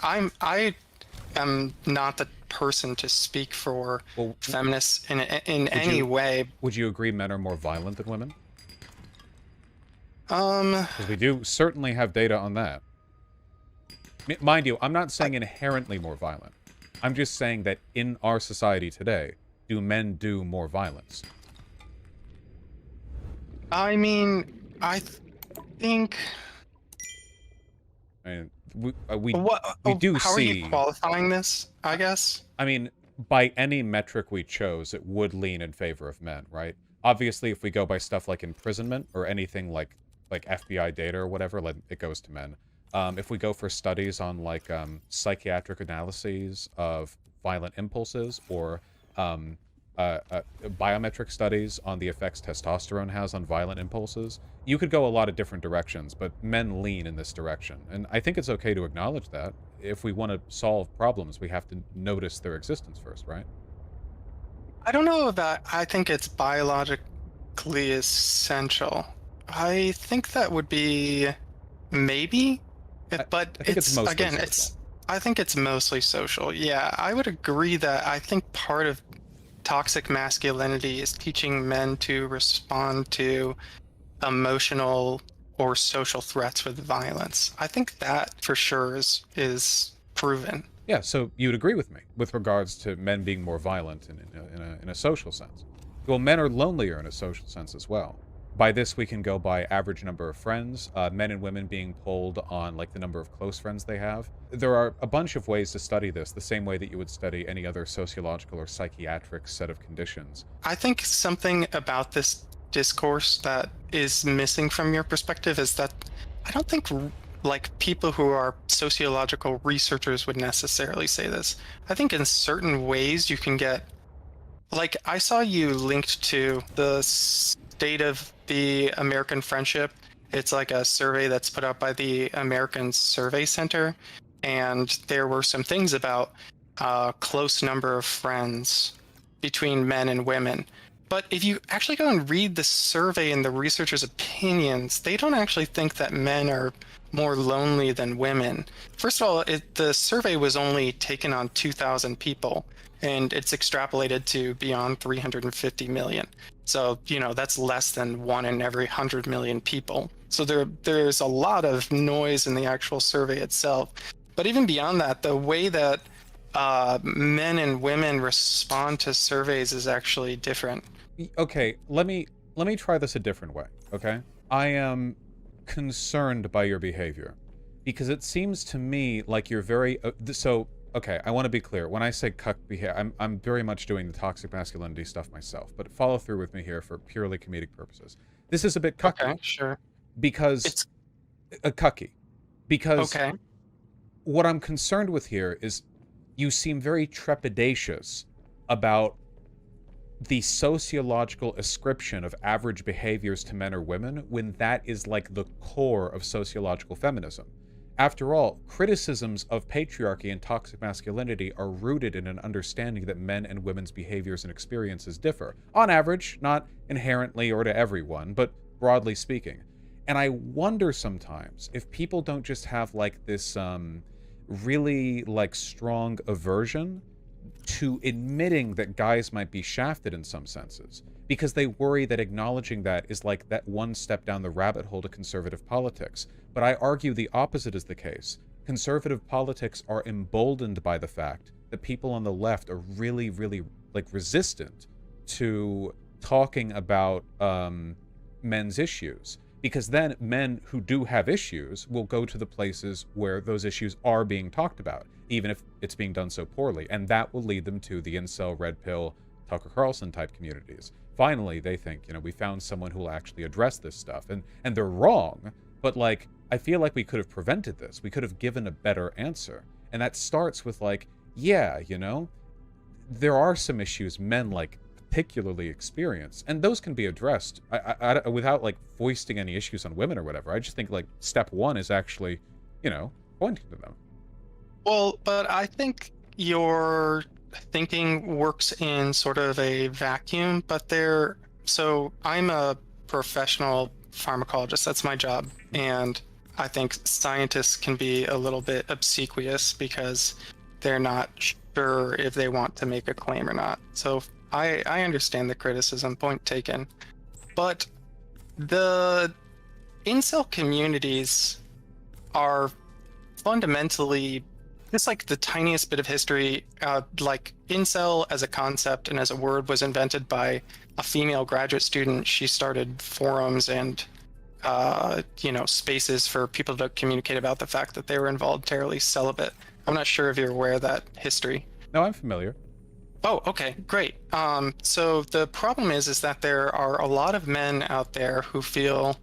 I am not the person to speak for Well, feminists in would any you way. would you agree men are more violent than women? Um, Because we do certainly have data on that. Mind you, I'm not I, saying inherently more violent. I'm just saying that in our society today, do men do more violence? I mean, I think I mean, we what? we do How are you see. qualifying this? I I, guess. I mean, by any metric we chose, it would lean in favor of men, right? Obviously, if we go by stuff like imprisonment or anything like FBI data or whatever, like it goes to men. If we go for studies on like psychiatric analyses of violent impulses or um, biometric studies on the effects testosterone has on violent impulses, you could go a lot of different directions, but men lean in this direction. And I think it's okay to acknowledge that. If we want to solve problems, we have to notice their existence first, right? I don't know that I think it's biologically essential. I think that would be maybe, I, but I think it's it's mostly again, social. I think it's mostly social. Yeah, I would agree that I think part of toxic masculinity is teaching men to respond to emotional or social threats with violence. I think that for sure is proven. Yeah, so you'd agree with me with regards to men being more violent in a social sense. Well, men are lonelier in a social sense as well. By this, we can go by average number of friends, men and women being polled on like the number of close friends they have. There are a bunch of ways to study this, the same way that you would study any other sociological or psychiatric set of conditions. I think something about this discourse that is missing from your perspective is that I don't think like people who are sociological researchers would necessarily say this. I think in certain ways you can get like I saw you linked to the state of the American friendship. It's like a survey that's put out by the American Survey Center, and there were some things about a close number of friends between men and women. But if you actually go and read the survey and the researchers' opinions, they don't actually think that men are more lonely than women. First of all, the survey was only taken on 2,000 people, and it's extrapolated to beyond 350 million. So, that's less than one in every 100 million people. So there's a lot of noise in the actual survey itself. But even beyond that, the way that men and women respond to surveys is actually different. Okay, let me try this a different way, okay? I am concerned by your behavior because it seems to me like you're very okay, I want to be clear. When I say cuck behavior, I'm very much doing the toxic masculinity stuff myself, but follow through with me here for purely comedic purposes. This is a bit cucky Okay, sure. because It's cucky because okay. what I'm concerned with here is you seem very trepidatious about the sociological ascription of average behaviors to men or women when that is like the core of sociological feminism. After all, criticisms of patriarchy and toxic masculinity are rooted in an understanding that men and women's behaviors and experiences differ. On average, not inherently or to everyone, but broadly speaking. And I wonder sometimes if people don't just have like this really like strong aversion to admitting that guys might be shafted in some senses because they worry that acknowledging that is like that one step down the rabbit hole to conservative politics. But I argue the opposite is the case. Conservative politics are emboldened by the fact that people on the left are really, really like resistant to talking about men's issues. Because then men who do have issues will go to the places where those issues are being talked about, even if it's being done so poorly. And that will lead them to the incel, red pill, Tucker Carlson type communities. Finally, they think, we found someone who will actually address this stuff. And they're wrong, but like, I feel like we could have prevented this. We could have given a better answer. And that starts with like, yeah, there are some issues men like particularly experience, and those can be addressed without like foisting any issues on women or whatever. I just think like step one is actually, pointing to them. Well, but I think your thinking works in sort of a vacuum, but so I'm a professional pharmacologist. That's my job. And I think scientists can be a little bit obsequious because they're not sure if they want to make a claim or not. So I understand the criticism, point taken. But the incel communities are fundamentally just like the tiniest bit of history. Like incel as a concept and as a word was invented by a female graduate student. She started forums and spaces for people to communicate about the fact that they were involuntarily celibate. I'm not sure if you're aware of that history. No, I'm familiar. Oh, okay, great. So the problem is that there are a lot of men out there who feel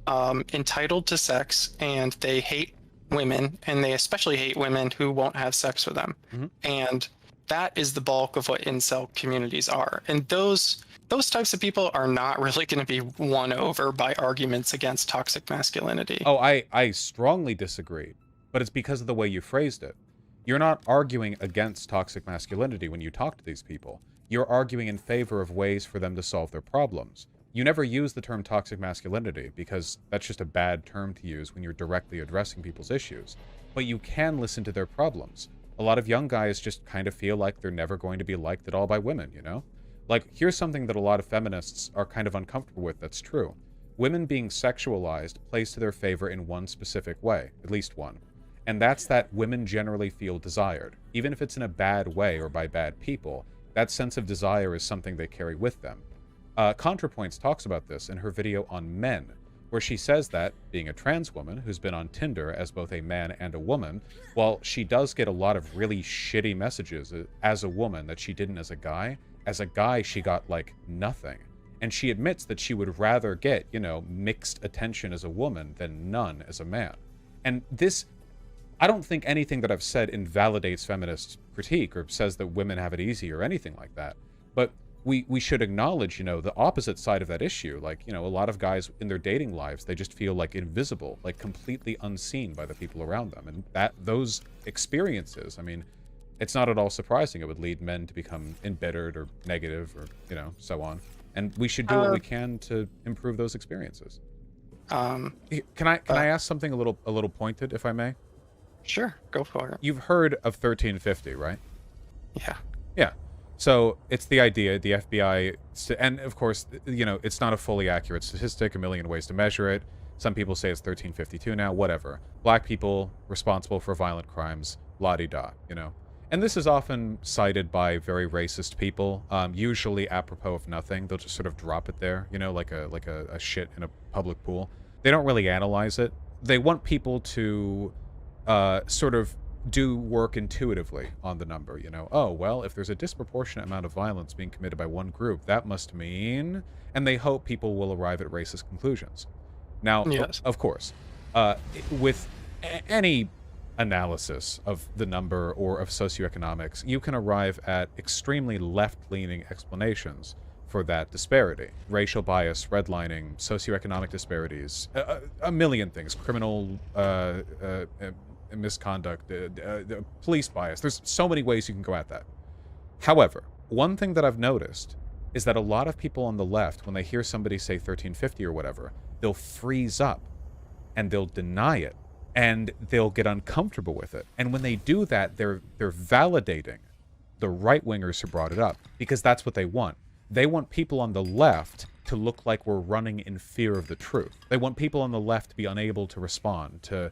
entitled to sex, and they hate women, and they especially hate women who won't have sex with them. Mm-hmm. And that is the bulk of what incel communities are. And those types of people are not really going to be won over by arguments against toxic masculinity. Oh, I strongly disagree, but it's because of the way you phrased it. You're not arguing against toxic masculinity when you talk to these people. You're arguing in favor of ways for them to solve their problems. You never use the term toxic masculinity because that's just a bad term to use when you're directly addressing people's issues. But you can listen to their problems. A lot of young guys just kind of feel like they're never going to be liked at all by women, you know? Like, here's something that a lot of feminists are kind of uncomfortable with that's true. Women being sexualized plays to their favor in one specific way, at least one. And that's that women generally feel desired. Even if it's in a bad way or by bad people, that sense of desire is something they carry with them. ContraPoints talks about this in her video on men, where she says that, being a trans woman who's been on Tinder as both a man and a woman, while she does get a lot of really shitty messages as a woman that she didn't as a guy she got, like, nothing. And she admits that she would rather get, mixed attention as a woman than none as a man. And this, I don't think anything that I've said invalidates feminist critique or says that women have it easy or anything like that. But we should acknowledge, the opposite side of that issue. Like, a lot of guys in their dating lives, they just feel like invisible, like completely unseen by the people around them. And those experiences, I mean, it's not at all surprising it would lead men to become embittered or negative or, so on. And we should do what we can to improve those experiences. Can I ask something a little pointed, if I may? Sure, go for it. You've heard of 1350, right? Yeah. Yeah. So it's the idea, the FBI, and of course, it's not a fully accurate statistic, a million ways to measure it. Some people say it's 1352 now, whatever. Black people responsible for violent crimes, la-di-da, And this is often cited by very racist people, usually apropos of nothing. They'll just sort of drop it there, like a shit in a public pool. They don't really analyze it. They want people to sort of do work intuitively on the number, Oh, well, if there's a disproportionate amount of violence being committed by one group, that must mean... And they hope people will arrive at racist conclusions. Now, yes. Of course, with any analysis of the number or of socioeconomics, you can arrive at extremely left-leaning explanations for that disparity. Racial bias, redlining, socioeconomic disparities, a million things, criminal misconduct, police bias. There's so many ways you can go at that. However, one thing that I've noticed is that a lot of people on the left, when they hear somebody say 1350 or whatever, they'll freeze up and they'll deny it and they'll get uncomfortable with it. And when they do that, they're validating the right-wingers who brought it up, because that's what they want. They want people on the left to look like we're running in fear of the truth. They want people on the left to be unable to respond, to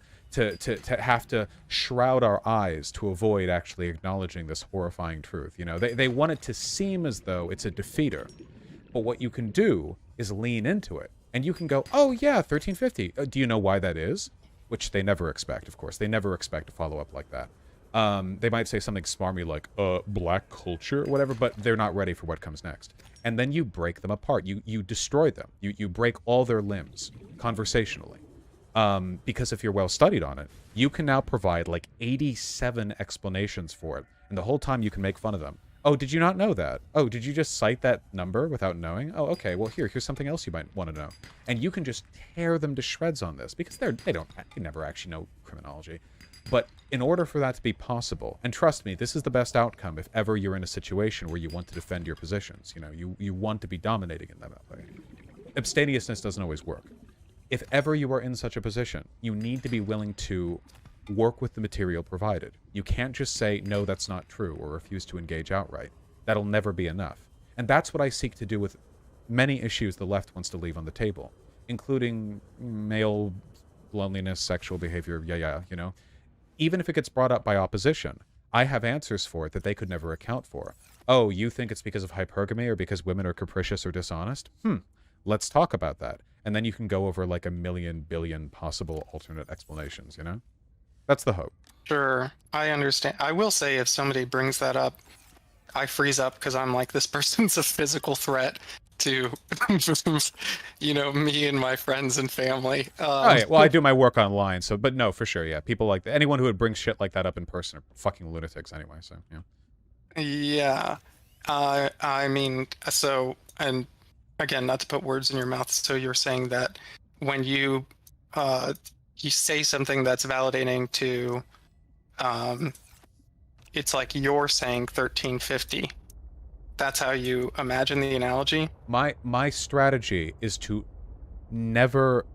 have to shroud our eyes to avoid actually acknowledging this horrifying truth. They want it to seem as though it's a defeater. But what you can do is lean into it. And you can go, oh yeah, 1350. Do you know why that is? Which they never expect, of course. They never expect to follow up like that. They might say something smarmy like, black culture or whatever, but they're not ready for what comes next. And then you break them apart. You destroy them. You break all their limbs conversationally. Because if you're well studied on it, you can now provide like 87 explanations for it. And the whole time you can make fun of them. Oh, did you not know that? Oh, did you just cite that number without knowing? Oh, okay, well here's something else you might want to know. And you can just tear them to shreds on this, because they never actually know criminology. But in order for that to be possible, and trust me, this is the best outcome if ever you're in a situation where you want to defend your positions. You want to be dominating in that way. Abstemiousness doesn't always work. If ever you are in such a position, you need to be willing to work with the material provided. You can't just say, no, that's not true, or refuse to engage outright. That'll never be enough. And that's what I seek to do with many issues the left wants to leave on the table, including male loneliness, sexual behavior, you know. Even if it gets brought up by opposition, I have answers for it that they could never account for. Oh, you think it's because of hypergamy or because women are capricious or dishonest? Let's talk about that. And then you can go over like a million billion possible alternate explanations, you know? That's the hope. Sure, I understand. I will say if somebody brings that up, I freeze up because I'm like, this person's a physical threat to, you know, me and my friends and family. Oh, yeah. Well, I do my work online, so, but no, for sure, yeah. People like that. Anyone who would bring shit like that up in person are fucking lunatics anyway, so, yeah. Yeah. I mean, so, and again, not to put words in your mouth, so you're saying that when you say something that's validating to, it's like you're saying 1350. That's how you imagine the analogy? My strategy is to never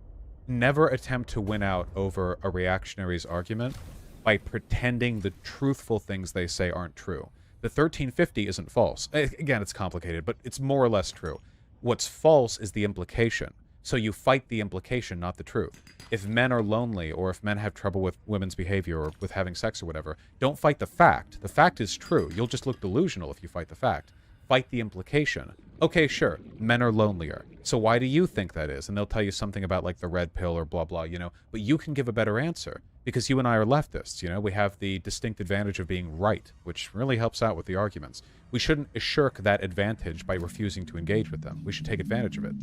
attempt to win out over a reactionary's argument by pretending the truthful things they say aren't true. The 1350 isn't false. Again, it's complicated, but it's more or less true. What's false is the implication. So you fight the implication, not the truth. If men are lonely, or if men have trouble with women's behavior, or with having sex or whatever, don't fight the fact. The fact is true. You'll just look delusional if you fight the fact. Fight the implication. Okay, sure, men are lonelier. So why do you think that is? And they'll tell you something about like the red pill or blah blah, you know, but you can give a better answer because you and I are leftists, you know. We have the distinct advantage of being right, which really helps out with the arguments. We shouldn't shirk that advantage by refusing to engage with them. We should take advantage of it.